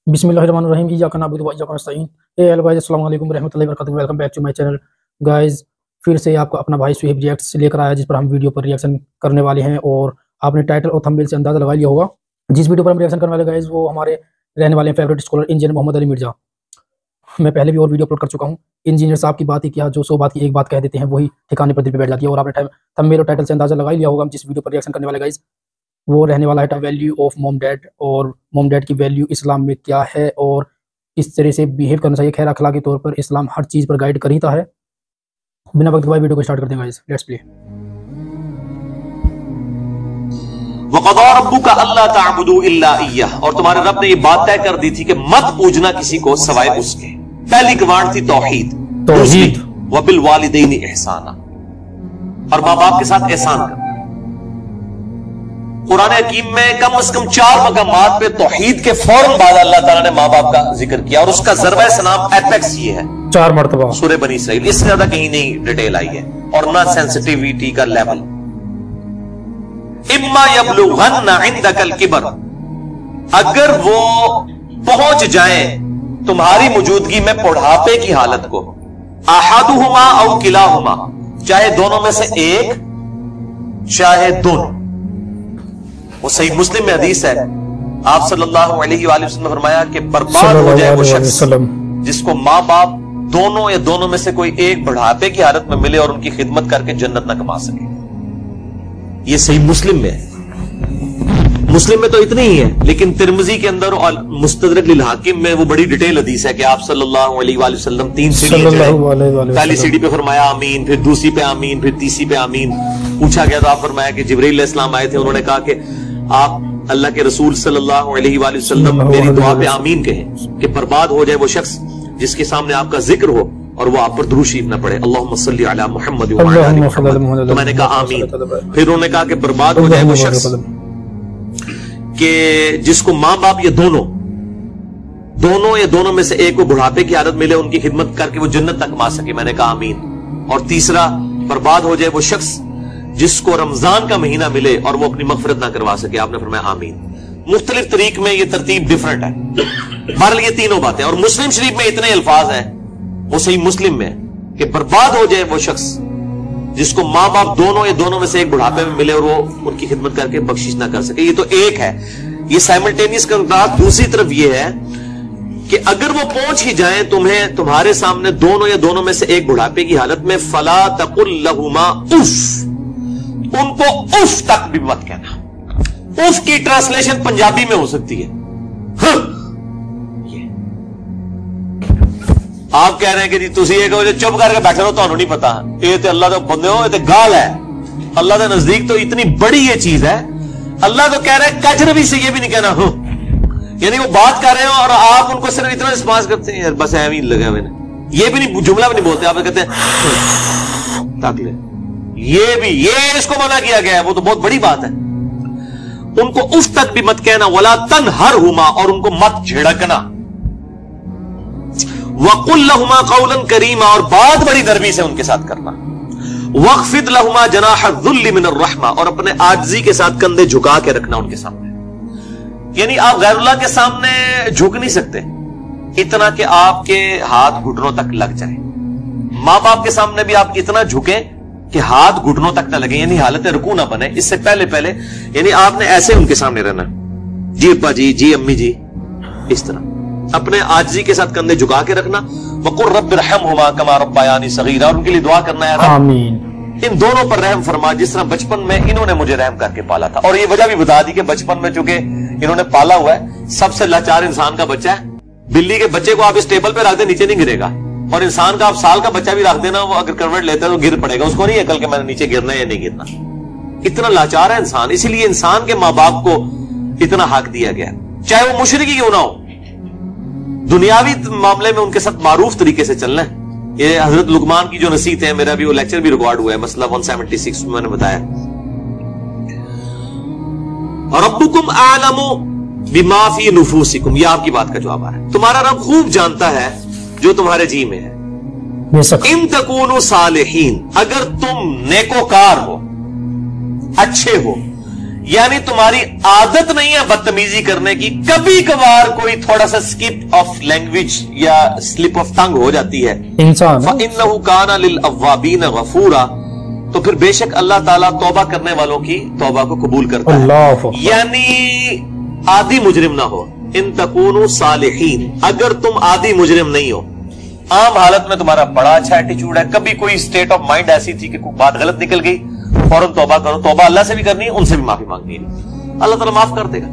बिस्मिल्लाहिर्रहमानिर्रहीम इय्याका नअबुदु व इय्याका नस्तईन। Hello guys, अस्सलाम वालेकुम रहमतुल्लाहि व बरकातहू। Welcome back to my channel. Guys, फिर से आपका अपना भाई सुहेब रिएक्ट्स लेकर आया, जिस पर हम वीडियो पर रिएक्शन करने वाले हैं। और आपने टाइटल और थंबनेल से अंदाजा लगा लिया होगा जिस वीडियो पर हम रिएक्शन करने वाले गाइस, वो हमारे रहने वाले हैं favourite scholar engineer Mohammad Ali Mirza. मैं पहले भी और वीडियो अपलोड कर चुका हूँ। इंजीनियर साहब की बात ही क्या, जो 100 बात की एक बात कह देते हैं, वही ठिकाने पर दिल पे बैठ जाती है। और आपने थंबनेल और टाइटल से अंदाजा लगा ही लिया होगा हम जिस वीडियो पर रिएक्शन करने वाले गाइस, वो रहने वाला है वैल्यू ऑफ मॉम डैड, और मॉम डैड की वैल्यू इस्लाम में क्या है और इस तरह से बिहेव करना चाहिए। खैर अखलाक के तौर पर इस्लाम हर चीज़ पर गाइड करता है। बिना वक्त गवाए वीडियो को स्टार्ट करते हैं गाइस, लेट्स प्ले। वक़ज़ा रब्बुका अल्ला तअबुदू इल्ला इय्याह, और तुम्हारे रब ने ये बात तय कर दी थी कि मत पूजना किसी को सिवाय उसके। पहली कमांड थी तौहीद, व बिल वालिदैनि इहसाना, और माँ बाप के साथ एहसान करना। कुरान हकीम में कम से कम 4 मकामात पे तौहीद के फौरन बाद अल्लाह ताला ने माँ बाप का जिक्र किया, और उसका ज़रवा सनाम एपेक्स ये है 4 मरतबा सूरह बनी इसराइल। इससे ज्यादा कहीं नहीं डिटेल आई है, और ना सेंसिटिविटी का लेवल। इम्मा यबलुगन्ना इंदकल किबर, अगर वो पहुंच जाए तुम्हारी मौजूदगी में बुढ़ापे की हालत को, अहदुहुमा औ किलाहुमा, चाहे दोनों में से एक चाहे दोनों। वो सही मुस्लिम में हदीस है, आप सल्लल्लाहु अलैहि वसल्लम ने फरमाया कि बर्बाद हो जाए वो शख्स जिसको माँ बाप दोनों या दोनों में से कोई एक बुढ़ापे की हालत में मिले और उनकी खिदमत करके जन्नत न कमा सके। ये सही मुस्लिम में है। मुस्लिम में तो इतनी ही है, लेकिन तिरमिजी के अंदर और मुस्तदरक लिल हाकिम में वो बड़ी डिटेल हदीस है कि आप सल्लल्लाहु अलैहि वसल्लम 3 सीढ़ी चढ़े। पहली सीढ़ी पे फरमाया आमीन, फिर दूसरी पे आमीन, फिर तीसरी पे आमीन। पूछा गया तो आप फरमाया कि जिब्रील अलैहिस्सलाम आए थे, उन्होंने कहा कि आप अल्लाह के रसूल सल्लल्लाहु अलैहि वसल्लम मेरी दुआ पे आमीन कहें कि बर्बाद हो जाए वो शख्स जिसके सामने आपका जिक्र हो और वो आप पर दुरूद शरीफ न पढ़े, अल्लाहुम्मा सल्ली अला मुहम्मद व अला आलि मुहम्मद। तो मैंने कहा आमीन। फिर उन्होंने कहा कि बर्बाद हो जाए वो शख्स कि जिसको माँ बाप ये दोनों या दोनों में से एक को बुढ़ापे की हालत मिले, उनकी खिदमत करके वो जन्नत तक कमा सके। मैंने कहा आमीन। और तीसरा, बर्बाद हो जाए वो शख्स जिसको रमजान का महीना मिले और वो अपनी मगफिरत ना करवा सके। आपने फरमाया आमीन। मुख्तलिफ तरीक में ये तरतीब डिफरेंट है। बहरहाल ये तीनों बातें, और मुस्लिम शरीफ में इतने अल्फाज हैं, वो सही मुस्लिम में कि बर्बाद हो जाए वो शख्स जिसको माँ बाप दोनों या दोनों में से एक बुढ़ापे में मिले और वो उनकी खिदमत करके बख्शिश ना कर सके। ये तो एक है, ये साइमल्टेनियस कंट्रास्ट। दूसरी तरफ ये है कि अगर वो पहुंच ही जाए तुम्हारे सामने दोनों या दोनों में से एक बुढ़ापे की हालत में, फला तकुल लहुमा उफ, उनको उफ तक भी मत कहना। उफ की ट्रांसलेशन पंजाबी में हो सकती है आप कह रहे हैं कि जी तुसी ये कहो चुप करके बैठे रहो, तो नहीं पता। ये तो अल्लाह तो बंदे हो, ये तो गाल है। अल्लाह के नजदीक तो इतनी बड़ी ये चीज है। अल्लाह तो कह रहे हैं कजरबी से ये भी नहीं कहना हो, यानी वो बात कर रहे हो और आप उनको सिर्फ इतना रिस्पॉन्स करते हैं, यार बस ऐ ही लगा मैंने, ये भी नहीं, जुमला भी नहीं बोलते। आप कहते हैं ताक ले, ये इसको मना किया गया है, वो तो बहुत बड़ी बात है। उनको उफ तक भी मत कहना। वला तनहरहुमा, और उनको मत झिड़कना। वकुल लहुमा कौलन करीमा, और बात बड़ी नरमी से उनके साथ करना। वख्फिद लहुमा जनाह ज़ुल्ल मिनर रहमा, और अपने आजिज़ी के साथ कंधे झुका के रखना उनके सामने। यानी आप गैरुल्लाह के सामने झुक नहीं सकते इतना कि आपके हाथ घुटनों तक लग जाए। मां बाप के सामने भी आप इतना झुके कि हाथ घुटनों तक न लगे, यानी हालत रुकू ना बने। इससे पहले यानी आपने ऐसे उनके सामने रहना, जी अब्बा जी, जी अम्मी जी, इस तरह अपने आजिज़ी के साथ कंधे झुका के रखना। वक़ुल रब्बिरहमहुमा कमा रब्बयानी सगीरा, और उन्के लिए दुआ करना है, आमीन, इन दोनों पर रहम फरमा जिस तरह बचपन में इन्होंने मुझे रहम करके पाला था। और ये वजह भी बता दी कि बचपन में चूंकि इन्होंने पाला हुआ है, सबसे लाचार इंसान का बच्चा है। बिल्ली के बच्चे को आप इस टेबल पे रख दे, नीचे नहीं गिरेगा, और इंसान का आप साल का बच्चा भी रख देना, वो अगर करवट लेता है तो गिर पड़ेगा। उसको नहीं अकल के मैंने नीचे गिरना है या नहीं गिरना। इतना लाचार है इंसान। इसीलिए इंसान के माँ बाप को इतना हक दिया गया, चाहे वो मुशरिक क्यों ना हो। दुनियावी मामले में उनके साथ मारूफ तरीके से चलना है। ये हजरत लुकमान की जो नसीहत है, मेरा भी वो लेक्चर भी रिकॉर्ड हुआ है, मसला 176 में मैंने बताया। रब्बुकुम आलमु बिमा फी नुफूसिकुम, ये आपकी बात का जवाब आ रहा है। तुम्हारा रब खूब जानता है जो तुम्हारे जी में है। इन तकूनु सालिहीन, अगर तुम नेकोकार हो, अच्छे हो, यानी तुम्हारी आदत नहीं है बदतमीजी करने की, कभी कभार कोई थोड़ा सा स्किप ऑफ लैंग्वेज या स्लिप ऑफ टंग हो जाती है इंसान, फइन्नहु काना लिल अव्वाबीन गफूरा, तो फिर बेशक अल्लाह ताला तौबा करने वालों की तौबा को कबूल करता है। यानी आदि मुजरिम ना हो, इन तकूनु सालिहीन, अगर तुम आदि मुजरिम नहीं हो, आम हालत में तुम्हारा बड़ा अच्छा एटीट्यूड है, कभी कोई स्टेट ऑफ माइंड ऐसी थी कि कोई बात गलत निकल गई, फौरन तौबा करो, तौबा अल्लाह से भी करनी है, उनसे भी माफी मांगनी है, अल्लाह ताला माफ कर देगा।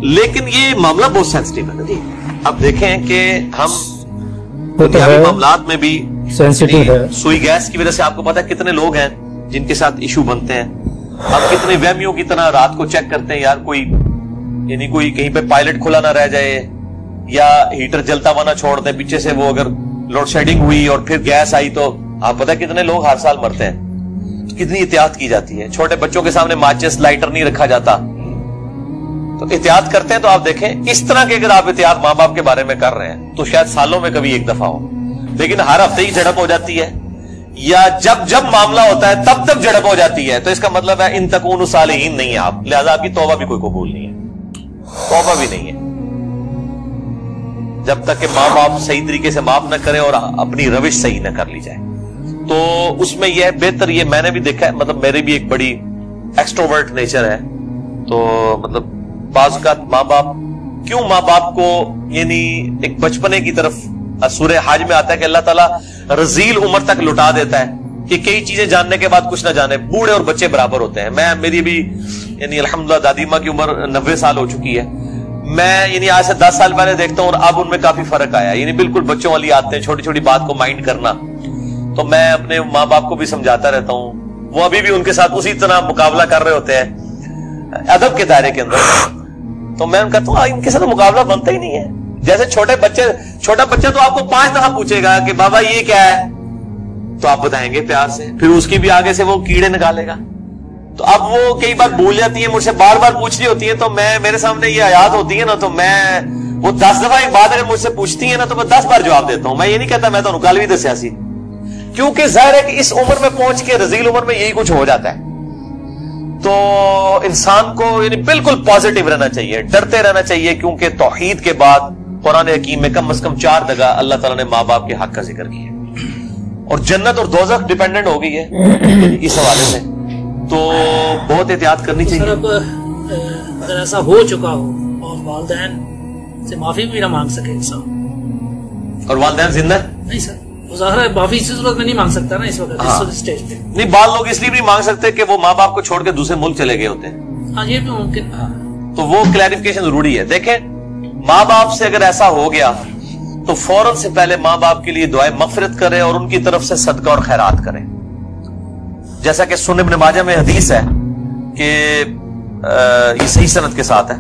लेकिन ये मामला बहुत सेंसिटिव है ना जी। अब देखें कि हम दुनियावी मामलात में भी सेंसिटिव है। सुई गैस की वजह से आपको पता है कितने लोग हैं जिनके साथ इशू बनते हैं। हम कितने वहमियों की तरह रात को चेक करते हैं, यार कोई यानी कोई कहीं पे पायलट खुला ना रह जाए या हीटर जलता हुआ ना छोड़ दे पीछे से, वो अगर लोड शेडिंग हुई और फिर गैस आई तो आप पता है कितने लोग हर साल मरते हैं। कितनी एहतियात की जाती है, छोटे बच्चों के सामने माचिस लाइटर नहीं रखा जाता, तो एहतियात करते हैं। तो आप देखें इस तरह के अगर आप एहतियात माँ बाप के बारे में कर रहे हैं तो शायद सालों में कभी एक दफा हो, लेकिन हर हफ्ते ही झड़प हो जाती है या जब जब मामला होता है तब तब झड़प हो जाती है, तो इसका मतलब है इन तकूनु सालिहीन नहीं है आप, लिहाजा आपकी तौबा भी कोई कबूल नहीं है, तौबा भी नहीं है। जब तक कि माँ बाप सही तरीके से माफ न करें और अपनी रविश सही न कर ली जाए, तो उसमें यह बेहतर, ये मैंने भी देखा है, मतलब मेरी भी एक बड़ी एक्सट्रोवर्ट नेचर है, तो मतलब बाज़ औक़ात माँ बाप को यानी एक बचपने की तरफ सूरह हज में आता है कि अल्लाह ताला रजील उम्र तक लुटा देता है कि कई चीजें जानने के बाद कुछ ना जाने, बूढ़े और बच्चे बराबर होते हैं। मेरी भी यानी अल्हम्दुलिल्लाह दादी माँ की उम्र 90 साल हो चुकी है, मैं यानी आज से 10 साल पहले देखता हूँ और अब उनमें काफी फर्क आया, यानी बिल्कुल बच्चों वाली आदतें, छोटी छोटी बात को माइंड करना। तो मैं अपने माँ बाप को भी समझाता रहता हूँ, वो अभी भी उनके साथ उसी तरह मुकाबला कर रहे होते हैं अदब के दायरे के अंदर। तो मैं उनका तो इनके साथ मुकाबला बनता ही नहीं है। जैसे छोटा बच्चा तो आपको 5 दफा पूछेगा कि बाबा ये क्या है, तो आप बताएंगे प्यार से, फिर उसकी भी आगे से वो कीड़े निकालेगा। तो अब वो कई बार भूल जाती है, मुझसे बार बार पूछ रही होती है, तो मैं मेरे सामने ये आयात होती है ना, तो मैं वो 10 दफा एक बात अगर मुझसे पूछती है ना तो मैं 10 बार जवाब देता हूं। मैं ये नहीं कहता मैं तो कल भी दसिया सी, क्योंकि जाहिर है कि इस उम्र में पहुंच के रजील उम्र में यही कुछ हो जाता है। तो इंसान को यानी बिल्कुल पॉजिटिव रहना चाहिए, डरते रहना चाहिए, क्योंकि तौहीद के बाद कुरान हकीम में कम से कम 4 जगह अल्लाह ताला ने माँ बाप के हक का जिक्र किया और जन्नत और दोज़ख डिपेंडेंट हो गई है इस हवाले से। तो बहुत एहतियात करनी चाहिए। सर, अब अगर ऐसा हो चुका हो और वालिदैन से माफी भी ना मांग सके इंसान, और वालिदैन जिंदा नहीं सर, ज़ाहिर है माफी इस सूरत में नहीं मांग सकता ना इस वक्त, इस स्टेज पे नहीं। बाल लोग इसलिए भी मांग सकते कि वो माँ बाप को छोड़ के दूसरे मुल्क चले गए होते हैं। हाँ, ये भी मुमकिन। तो वो क्लैरिफिकेशन जरूरी है। देखें, माँ बाप से अगर ऐसा हो गया तो फौरन से पहले माँ बाप के लिए दुआए मगफिरत करें और उनकी तरफ से सदका और खैरात करें। जैसा कि सुनन इब्न माजा में हदीस है कि ये सही सनद के साथ है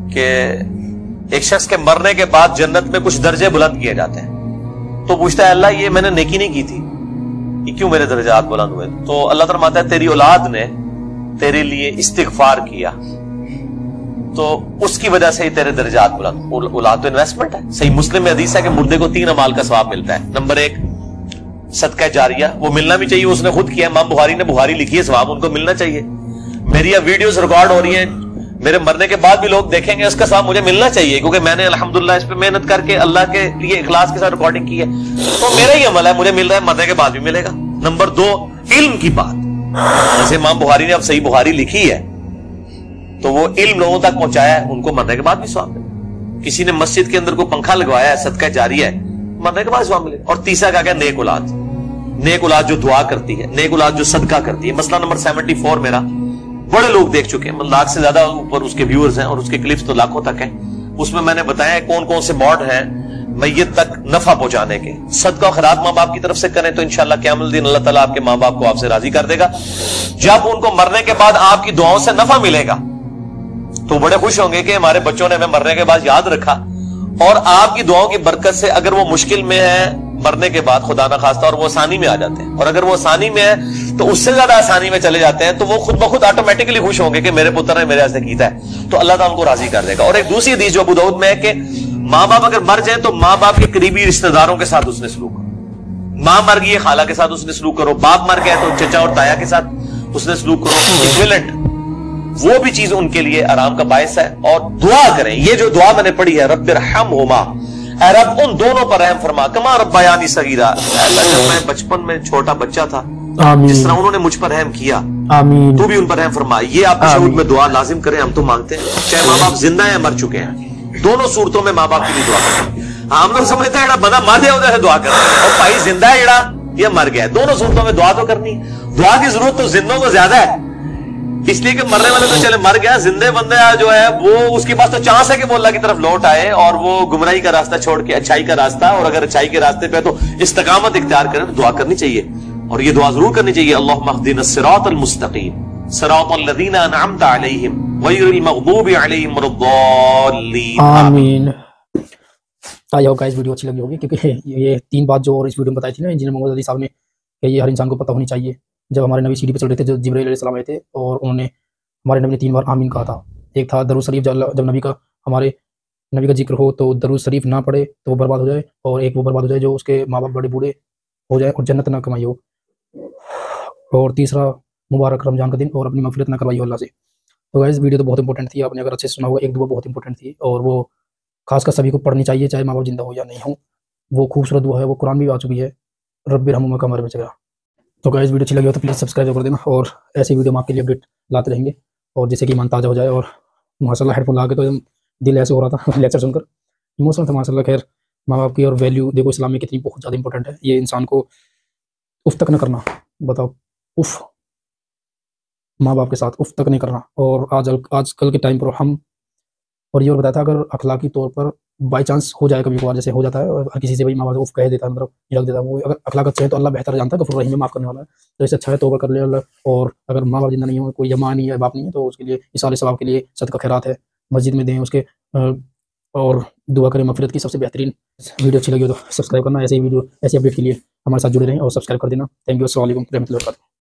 कि एक शख्स के मरने के बाद जन्नत में कुछ दर्जे बुलंद किए जाते हैं। तो पूछता है अल्लाह ये मैंने नेकी नहीं की थी, ये क्यों मेरे दर्जात बुलंद हुए? तो अल्लाह फरमाता है तेरी औलाद ने तेरे लिए इस्तिगफार किया तो उसकी वजह से ही तेरे दर्जात बुलंद। औलाद तो इन्वेस्टमेंट है। सही मुस्लिम में हदीस है कि मुर्दे को 3 अमाल का सवाब मिलता है। नंबर 1 सदका जारिया, वो मिलना भी चाहिए, उसने खुद किया, इमाम बुखारी ने बुखारी लिखी है, सवाब उनको मिलना चाहिए। मेरी अब वीडियोस रिकॉर्ड हो रही है, मेरे मरने के बाद भी लोग देखेंगे, उसका सवाब मुझे मिलना चाहिए, क्योंकि मैंने अल्हम्दुलिल्लाह इस पे मेहनत करके अल्लाह के लिए इखलास के साथ रिकॉर्डिंग की है, तो मेरा ही अमल है, मुझे मिल रहा है, मरने के बाद भी मिलेगा। नंबर 2 इल्म की बात, जैसे इमाम बुखारी ने अब सही बुखारी लिखी है तो वो इल्म लोगों तक पहुंचाया है, उनको मरने के बाद भी सवाब मिले। किसी ने मस्जिद के अंदर को पंखा लगवाया है, सदका जारिया है, मरने के बाद सवाब मिले। और तीसरा क्या गया, नेक औलाद, नेक औलाद जो दुआ करती है, नेक औलाद जो सदका करती है। मसला नंबर 74 मेरा बड़े लोग देख चुके हैं, लाख से ज्यादा ऊपर उसके व्यूअर्स हैं और उसके क्लिप्स तो लाखों तक हैं। उसमें मैंने बताया कौन कौन से मॉड हैं मैयत तक नफा पहुंचाने के। सदका और खैरात माँ बाप की तरफ से करें तो इंशाअल्लाह क़यामत दिन अल्लाह ताला आपके माँ बाप को आपसे राजी कर देगा। जब उनको मरने के बाद आपकी दुआओं से नफा मिलेगा तो बड़े खुश होंगे कि हमारे बच्चों ने हमें मरने के बाद याद रखा, और आपकी दुआओं की बरकत से अगर वो मुश्किल में है मरने के बाद खुदा ना खास्ता और वो आसानी में आ जाते हैं, और अगर वो आसानी में है तो उससे ज्यादा आसानी में चले जाते हैं, तो वो खुद ब खुद ऑटोमेटिकली खुश होंगे कि मेरे पुत्र ने मेरे ऐसे कीता है, तो अल्लाह ताला उनको राजी कर देगा। और एक दूसरी हदीस जो अबू दाऊद में है कि माँ बाप अगर मर जाए तो माँ बाप के करीबी रिश्तेदारों के साथ उसने सलूक करो। माँ मर गई है, खाला के साथ उसने सलूक करो। बाप मर गया तो चचा और ताया के साथ उसने सलूक करो। इक्विवेलेंट وہ بھی چیز ان کے لیے آرام کا باعث ہے. اور دعا کریں, یہ جو دعا میں نے پڑھی ہے رب ارحمہما, اے رب ان دونوں پر رحم فرما, کما ربیانی صغیرا, اللہ جب میں بچپن میں چھوٹا بچہ تھا جس طرح انہوں نے مجھ پر رحم کیا, آمین. تو بھی ان پر رحم فرما. یہ آپ کے شعور میں دعا لازم کریں, ہم تو مانگتے ہیں, چاہے ماں باپ زندہ ہیں مر چکے ہیں, دونوں صورتوں میں ماں باپ کے لیے دعا کریں. ہم لوگ سمجھتے ہیں بندہ مر گیا ادھر سے دعا کر رہے ہیں, اور بھائی زندہ ہے جڑا یہ مر گیا, دونوں صورتوں میں دعا تو کرنی. دعا کی ضرورت تو زندوں کو زیادہ ہے, اس لیے کہ مرنے والے تو چلے مر گیا, زندے بندے جو ہے وہ اس کے پاس تو چانس ہے کہ وہ اللہ کی طرف لوٹ آئے اور وہ گمراہی کا راستہ چھوڑ کے اچھائی کا راستہ, اور اگر اچھائی کے راستے پہ تو استقامت اختیار کریں تو دعا کرنی چاہیے. اور یہ دعا ضرور کرنی چاہیے, اللہم اہدنا الصراط المستقیم صراط الذین انعمت علیہم غیر المغضوب علیہم ولا الضالین. آمین. آئی ہوپ گائز ویڈیو اچھی لگی ہوگی, کیونکہ یہ 3 بات جو اور اس ویڈیو میں بتائی تھی نا انجینئر محمد علی صاحب نے, کہ یہ ہر انسان کو پتہ ہونی چاہیے. جب ہمارے نبی سیڑھی پہ چل رہے تھے, جو جبرائیل علیہ السلام آئے تھے, اور انہوں نے ہمارے نبی نے 3 بار آمین کہا تھا. ایک تھا درود شریف, جب ہمارے نبی کا ذکر ہو تو درود شریف نہ پڑھے تو وہ برباد ہو جائے, اور ایک وہ برباد ہو جائے جو اس کے ماں باپ بڑے بوڑھے ہو جائے اور جنت نہ کمائی ہو. اور تیسرا مبارک رمضان کا دن اور اپنی مغفرت نہ کروائی ہو اللہ سے. تو گائز ویڈیو تو بہت امپورٹنٹ تھی, آپ نے اگر اچھے سے سنا ہوگا, ایک دعا بہت امپورٹنٹ تھی, اور وہ خاص کر سبھی کو پڑھنی چاہیے, چاہے ماں باپ زندہ ہو یا نہیں ہو. وہ خوبصورت دعا ہے, وہ قرآن بھی آ چکی ہے, رب ارحمہما کما ربک ارحمہما. تو گائز ویڈیو اچھی لگی ہو تو پلیز سبسکرائب کر دینا, اور ایسی ویڈیو ہم آپ کے لیے اپڈیٹ لاتے رہیں گے, اور جیسے کہ ایمان تازہ ہو جائے. اور ماشاء اللہ ہیڈ فون لا کے تو دل ایسے ہو رہا تھا لیکچر سن کر, ایموشنل تھا ماشاء اللہ. خیر, ماں باپ کی اور ویلیو دیکھو اسلام میں کتنی بہت زیادہ امپورٹنٹ ہے. یہ انسان کو اف تک نہ کرنا, بتاؤ اف, ماں باپ کے ساتھ اف تک نہیں کرنا. اور آج کل کے ٹائم پر ہم, اور یہ اور بتایا تھا, اگر اخلاقی طور پر بائی چانس ہو جائے کبھی کبھار, جیسے ہو جاتا ہے اور ہر کسی سے بھائی ماں باپ اف کہہ دیتا ہے, مطلب رکھ دیتا ہے, وہ اگر اخلاق اچھے ہیں تو اللہ بہتر جانتا ہے, غفور رحیم ہے, معاف کرنے والا ہے. تو اس سے اچھا ہے توبہ کر لے اللہ. اور اگر ماں باپ زندہ نہیں ہو, کوئی ماں نہیں ہے باپ نہیں ہے, تو اس کے لیے ایصال ثواب کے لیے صدقہ خیرات ہے, مسجد میں دیں اس کے, اور دعا کریں مغفرت کی. سب سے بہترین ویڈیو اچھی لگی ہو تو سبسکرائب کرنا, ایسے ہی ویڈیو ایسے اپڈیٹ کے لیے ہمارے ساتھ جڑے رہیں اور سبسکرائب کر دینا. تھینک یو, السلام علیکم رحمۃ اللہ وبرکاتہ.